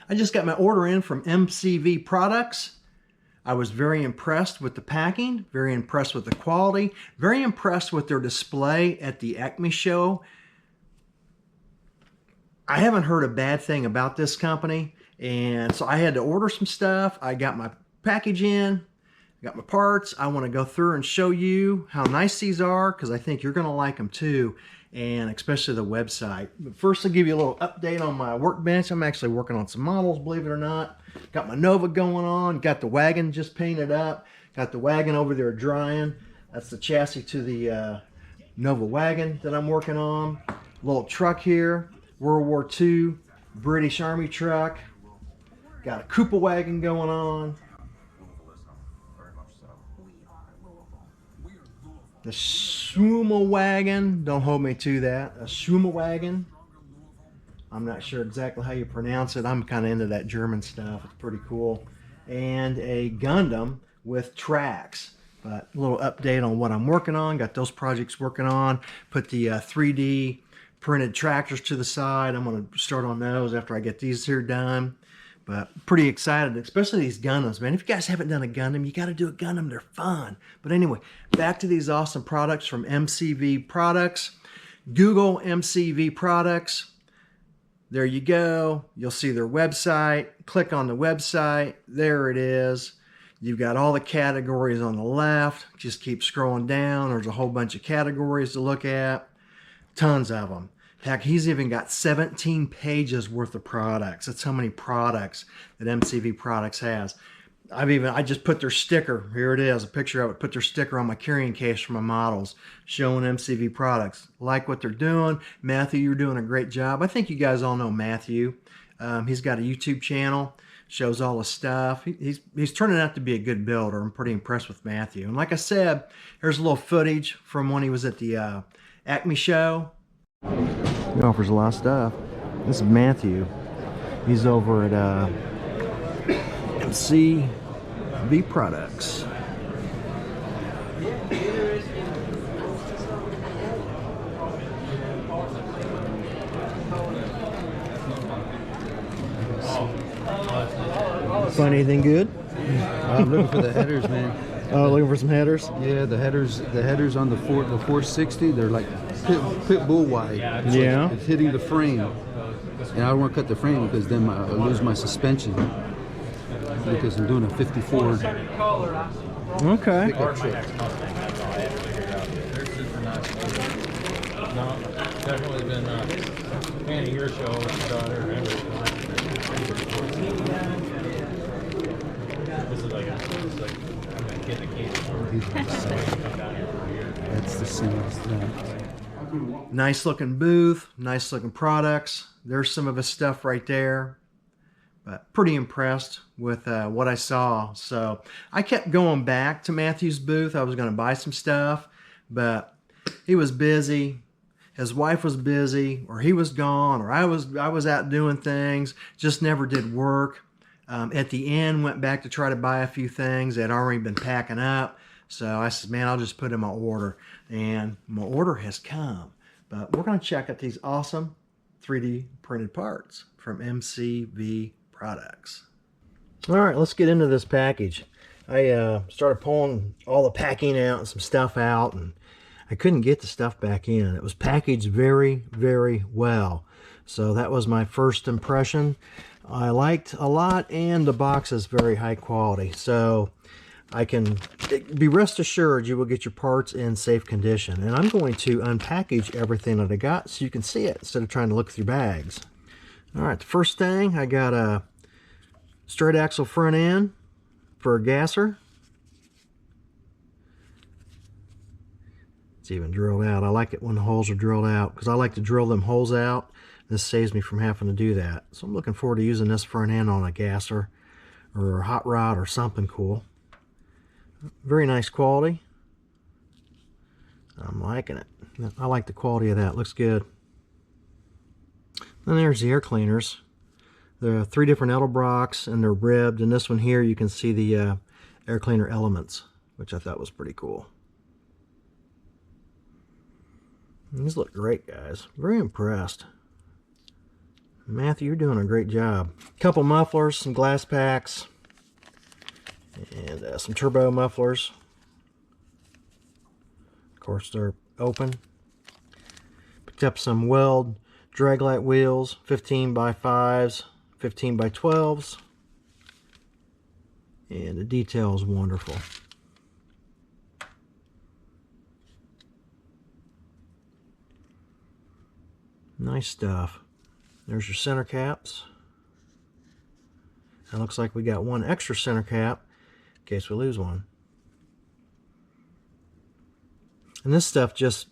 I just got my order in from MCV Products. I was very impressed with the packing, very impressed with the quality, very impressed with their display at the Acme show. I haven't heard a bad thing about this company, and so I had to order some stuff. I got my package in, got my parts. I want to go through and show you how nice these are, because I think you're going to like them too, and especially the website. But first, I'll give you a little update on my workbench. I'm actually working on some models, believe it or not. Got my Nova going on, got the wagon just painted up, got the wagon over there drying. That's the chassis to the Nova wagon that I'm working on. Little truck here, World War II British Army truck. Got a Koopa wagon going on. The Schuma wagon, don't hold me to that. A Schuma wagon. I'm not sure exactly how you pronounce it. I'm kind of into that German stuff. It's pretty cool. And a Gundam with tracks. But a little update on what I'm working on. Got those projects working on. Put the 3D printed tractors to the side. I'm going to start on those after I get these here done. But pretty excited, especially these Gundams, man. If you guys haven't done a Gundam, you got to do a Gundam. They're fun. But anyway, back to these awesome products from MCV Products. Google MCV Products. There you go. You'll see their website. Click on the website. There it is. You've got all the categories on the left. Just keep scrolling down. There's a whole bunch of categories to look at. Tons of them. Heck, he's even got 17 pages worth of products. That's how many products that MCV Products has. I just put their sticker. Here it is, a picture of it. Put their sticker on my carrying case for my models, showing MCV Products. Like what they're doing. Matthew, you're doing a great job. I think you guys all know Matthew. He's got a YouTube channel, shows all his stuff. He's turning out to be a good builder. I'm pretty impressed with Matthew. And like I said, here's a little footage from when he was at the Acme show. He offers a lot of stuff. This is Matthew. He's over at MCV Products. Find anything good? I'm looking for the headers, man. Oh, looking for some headers? Yeah, the headers on the 460, they're like pit bull wide. So yeah. It's hitting the frame. And I don't want to cut the frame because then I lose my suspension. Because I'm doing a 54. Okay. No, definitely been fan of your show with your daughter. This is like I'm gonna get the case. That's the same. Nice looking booth, nice looking products. There's some of his stuff right there. But pretty impressed with what I saw. So I kept going back to Matthew's booth. I was going to buy some stuff, but he was busy. His wife was busy, or he was gone, or I was out doing things. Just never did work. At the end, went back to try to buy a few things that had already been packing up. So I said, man, I'll just put in my order. And my order has come. But we're going to check out these awesome 3D printed parts from MCV Products. All right, let's get into this package. I started pulling all the packing out and some stuff out, and I couldn't get the stuff back in. It was packaged very, very well. So that was my first impression. I liked a lot, and the box is very high quality. So I can be rest assured you will get your parts in safe condition. And I'm going to unpackage everything that I got so you can see it instead of trying to look through bags. All right, the first thing, I got a straight axle front end for a gasser. It's even drilled out. I like it when the holes are drilled out because I like to drill them holes out. This saves me from having to do that. So I'm looking forward to using this front end on a gasser or a hot rod or something cool. Very nice quality. I'm liking it. I like the quality of that. Looks good. Then there's the air cleaners. There are 3 different Edelbrocks, and they're ribbed. And this one here, you can see the air cleaner elements, which I thought was pretty cool. These look great, guys. Very impressed. Matthew, you're doing a great job. Couple mufflers, some glass packs, and some turbo mufflers. Of course, they're open. Picked up some weld dragline wheels, 15 by 5s, 15 by 12s. And the detail is wonderful. Nice stuff. There's your center caps. It looks like we got one extra center cap in case we lose one. And this stuff just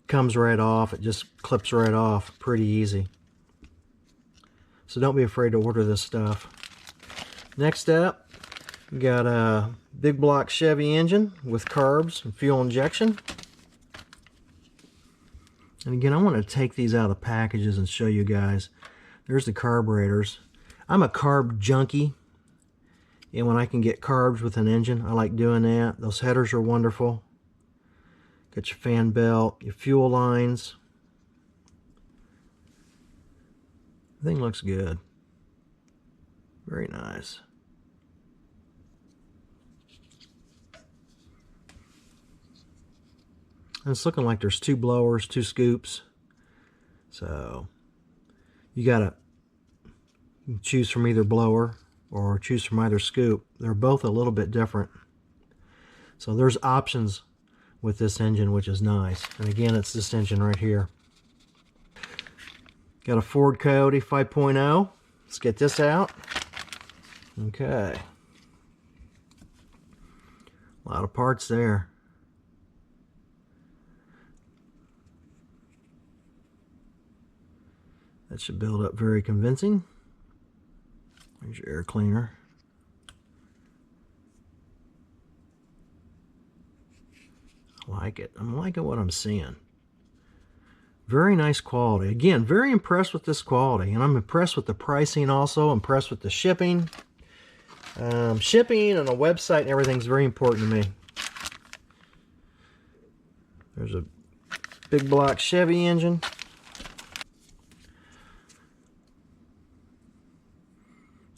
comes right off. It just clips right off. Pretty easy. So don't be afraid to order this stuff. Next up, we got a big block Chevy engine with carbs and fuel injection. And again, I want to take these out of the packages and show you guys. There's the carburetors. I'm a carb junkie, and when I can get carbs with an engine, I like doing that. Those headers are wonderful. Got your fan belt, your fuel lines. Everything looks good. Very nice. And it's looking like there's 2 blowers, 2 scoops. So you gotta choose from either blower or choose from either scoop. They're both a little bit different. So there's options with this engine, which is nice. And again, it's this engine right here. Got a Ford Coyote 5.0. Let's get this out. Okay. A lot of parts there. That should build up very convincing. There's your air cleaner. I like it. I'm liking what I'm seeing. Very nice quality. Again, very impressed with this quality. And I'm impressed with the pricing also. Impressed with the shipping. Shipping and a website and everything's very important to me. There's a big block Chevy engine.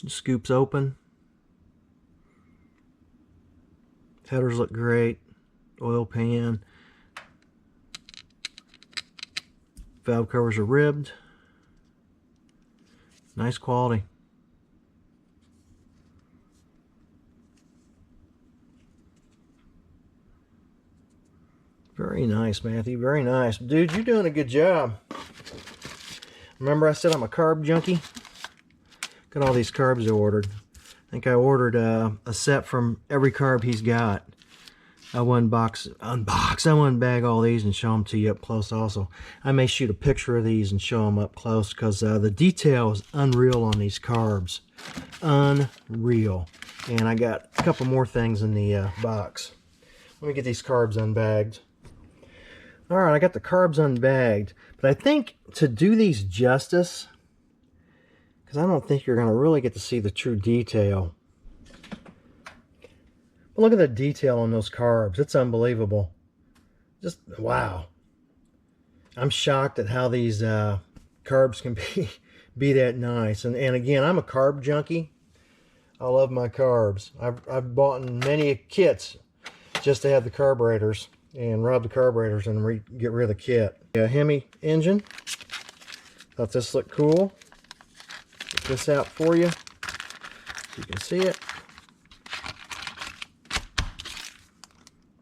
The scoop's open. Headers look great. Oil pan. Valve covers are ribbed. Nice quality. Very nice, Matthew. Very nice. Dude, you're doing a good job. Remember I said I'm a carb junkie? Got all these carbs I ordered. I think I ordered a set from every carb he's got. I want to bag all these and show them to you up close also. I may shoot a picture of these and show them up close because the detail is unreal on these carbs. Unreal. And I got a couple more things in the box. Let me get these carbs unbagged. Alright, I got the carbs unbagged. But I think to do these justice, because I don't think you're going to really get to see the true detail. But look at the detail on those carbs. It's unbelievable. Just, wow. I'm shocked at how these carbs can be that nice. And again, I'm a carb junkie. I love my carbs. I've bought many kits just to have the carburetors and rub the carburetors and get rid of the kit. A Hemi engine. Thought this looked cool. Get this out for you so you can see it.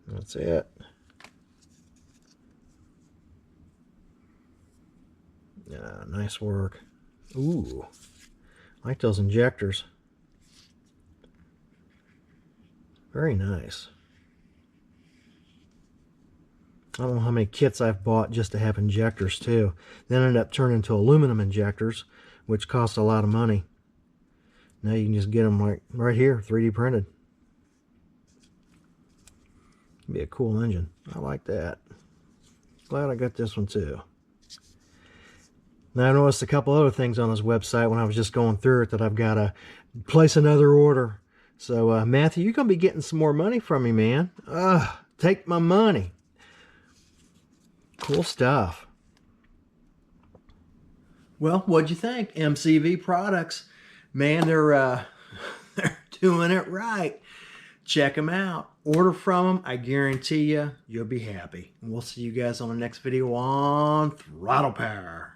That's it. Yeah, nice work. Ooh, I like those injectors. Very nice. I don't know how many kits I've bought just to have injectors too. Then ended up turning into aluminum injectors, which cost a lot of money. Now you can just get them right here, 3D printed. Be a cool engine. I like that. Glad I got this one too. Now I noticed a couple other things on his website when I was just going through it that I've got to place another order. So Matthew, you're going to be getting some more money from me, man. Take my money. Cool stuff. Well, what'd you think? MCV products, man, they're they're doing it right. Check them out. Order from them. I guarantee you'll be happy. And we'll see you guys on the next video on Throttle Power.